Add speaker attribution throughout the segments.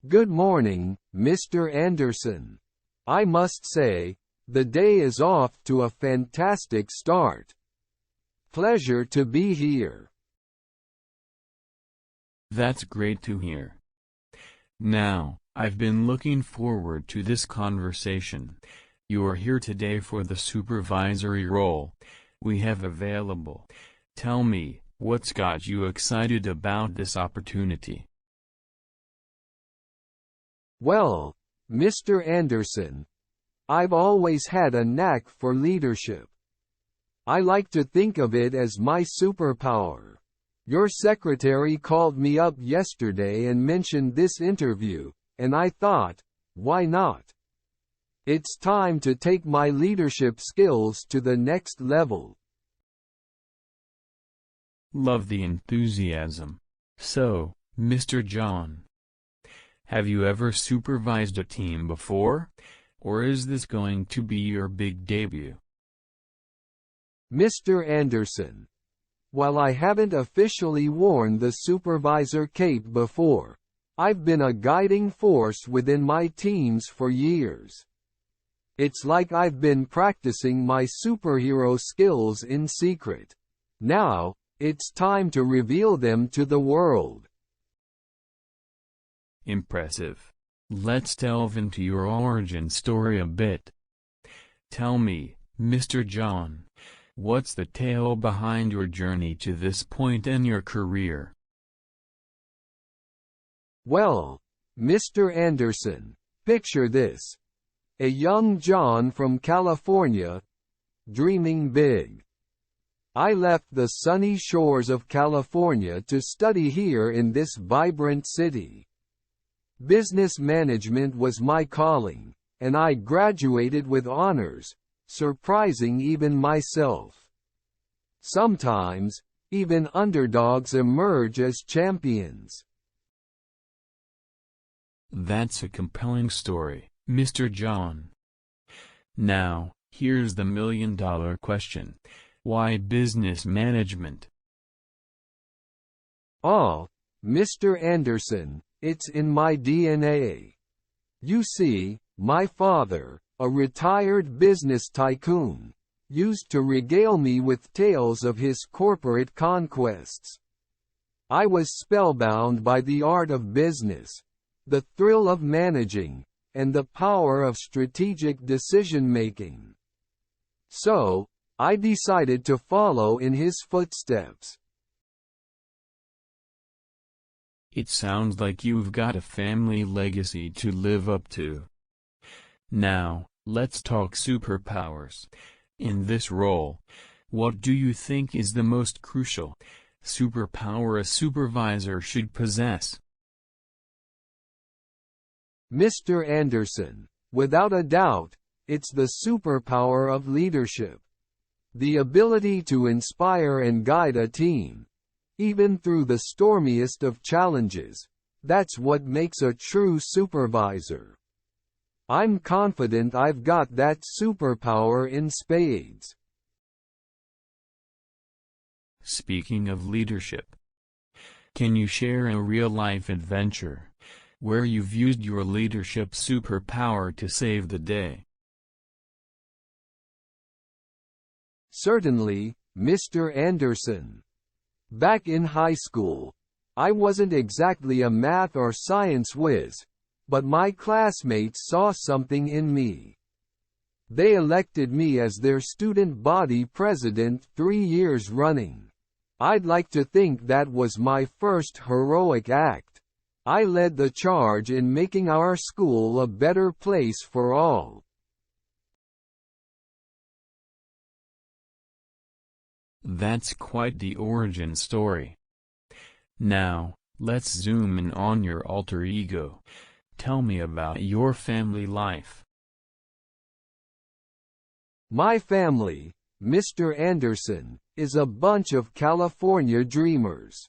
Speaker 1: Good morning, Mr. Anderson. I must say, the day is off to a fantastic start. Pleasure to be here.
Speaker 2: That's great to hear. Now, I've been looking forward to this conversation. You are here today for the supervisory role we have available. Tell me, what's got you excited about this opportunity?
Speaker 1: Well, Mr. Anderson, I've always had a knack for leadership. I like to think of it as my superpower. Your secretary called me up yesterday and mentioned this interview, and I thought, why not? It's time to take my leadership skills to the next level.
Speaker 2: Love the enthusiasm. So, Mr. John, have you ever supervised a team before? Or is this going to be your big debut?
Speaker 1: Mr. Anderson, while I haven't officially worn the supervisor cape before, I've been a guiding force within my teams for years. It's like I've been practicing my superhero skills in secret. Now, it's time to reveal them to the world.
Speaker 2: Impressive. Let's delve into your origin story a bit. Tell me, Mr. John, what's the tale behind your journey to this point in your career?
Speaker 1: Well, Mr. Anderson, picture this. A young John from California, dreaming big. I left the sunny shores of California to study here in this vibrant city. Business management was my calling, and I graduated with honors, surprising even myself. Sometimes, even underdogs emerge as champions.
Speaker 2: That's a compelling story, Mr. John. Now, here's the million-dollar question. Why business management?
Speaker 1: Oh, Mr. Anderson, it's in my DNA. You see, my father, a retired business tycoon, used to regale me with tales of his corporate conquests. I was spellbound by the art of business, the thrill of managing, and the power of strategic decision-making. So, I decided to follow in his footsteps.
Speaker 2: It sounds like you've got a family legacy to live up to. Now, let's talk superpowers. In this role, what do you think is the most crucial superpower a supervisor should possess?
Speaker 1: Mr. Anderson, without a doubt, it's the superpower of leadership. The ability to inspire and guide a team, even through the stormiest of challenges, that's what makes a true supervisor. I'm confident I've got that superpower in spades.
Speaker 2: Speaking of leadership, can you share a real-life adventure where you've used your leadership superpower to save the day?
Speaker 1: Certainly, Mr. Anderson. Back in high school, I wasn't exactly a math or science whiz, but my classmates saw something in me. They elected me as their student body president 3 years running. I'd like to think that was my first heroic act. I led the charge in making our school a better place for all.
Speaker 2: That's quite the origin story. Now, let's zoom in on your alter ego. Tell me about your family life.
Speaker 1: My family, Mr. Anderson, is a bunch of California dreamers.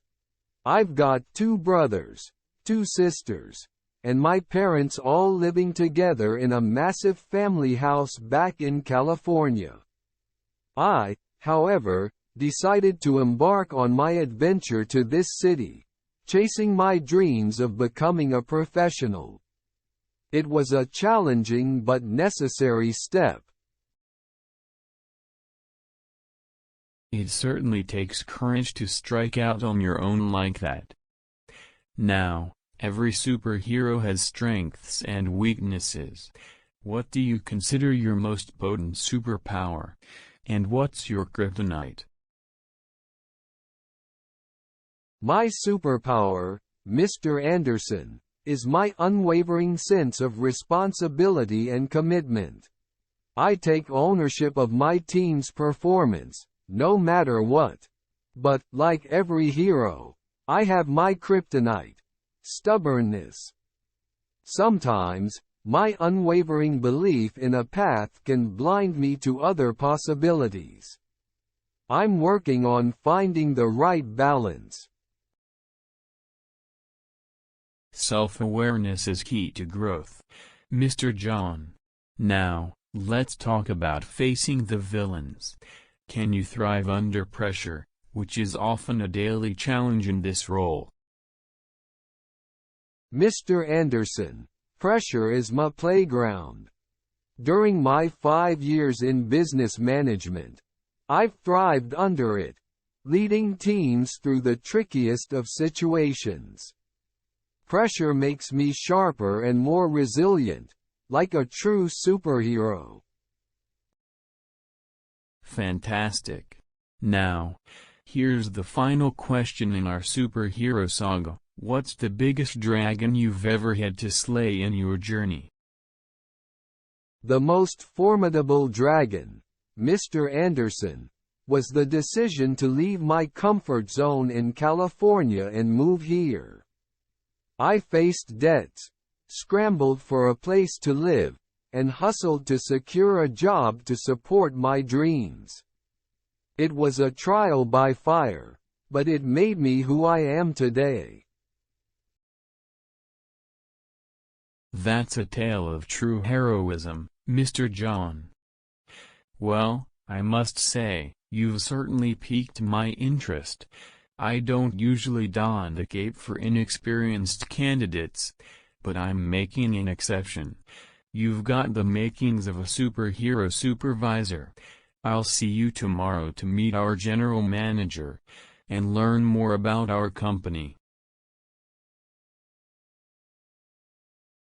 Speaker 1: I've got 2 brothers, 2 sisters, and my parents all living together in a massive family house back in California. I, however, decided to embark on my adventure to this city, chasing my dreams of becoming a professional. It was a challenging but necessary step.
Speaker 2: It certainly takes courage to strike out on your own like that. Now, every superhero has strengths and weaknesses. What do you consider your most potent superpower? And what's your kryptonite?
Speaker 1: My superpower, Mr. Anderson, is my unwavering sense of responsibility and commitment. I take ownership of my team's performance, no matter what. But, like every hero, I have my kryptonite: stubbornness. Sometimes, my unwavering belief in a path can blind me to other possibilities. I'm working on finding the right balance.
Speaker 2: Self-awareness is key to growth, Mr. John. Now, let's talk about facing the villains. Can you thrive under pressure, which is often a daily challenge in this role?
Speaker 1: Mr. Anderson, pressure is my playground. During my 5 years in business management, I've thrived under it, leading teams through the trickiest of situations. Pressure makes me sharper and more resilient, like a true superhero.
Speaker 2: Fantastic. Now, here's the final question in our superhero saga. What's the biggest dragon you've ever had to slay in your journey?
Speaker 1: The most formidable dragon, Mr. Anderson, was the decision to leave my comfort zone in California and move here. I faced debts, scrambled for a place to live, and hustled to secure a job to support my dreams. It was a trial by fire, but it made me who I am today.
Speaker 2: That's a tale of true heroism, Mr. John. Well, I must say, you've certainly piqued my interest. I don't usually don the cape for inexperienced candidates, but I'm making an exception. You've got the makings of a superhero supervisor. I'll see you tomorrow to meet our general manager and learn more about our company.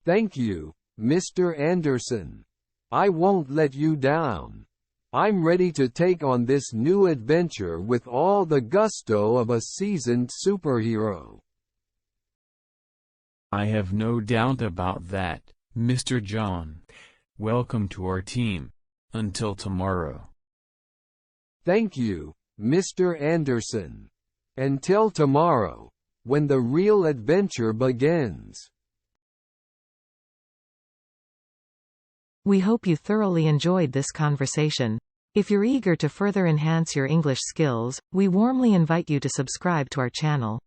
Speaker 1: Thank you, Mr. Anderson. I won't let you down. I'm ready to take on this new adventure with all the gusto of a seasoned superhero.
Speaker 2: I have no doubt about that, Mr. John. Welcome to our team. Until tomorrow.
Speaker 1: Thank you, Mr. Anderson. Until tomorrow, when the real adventure begins.
Speaker 3: We hope you thoroughly enjoyed this conversation. If you're eager to further enhance your English skills, we warmly invite you to subscribe to our channel.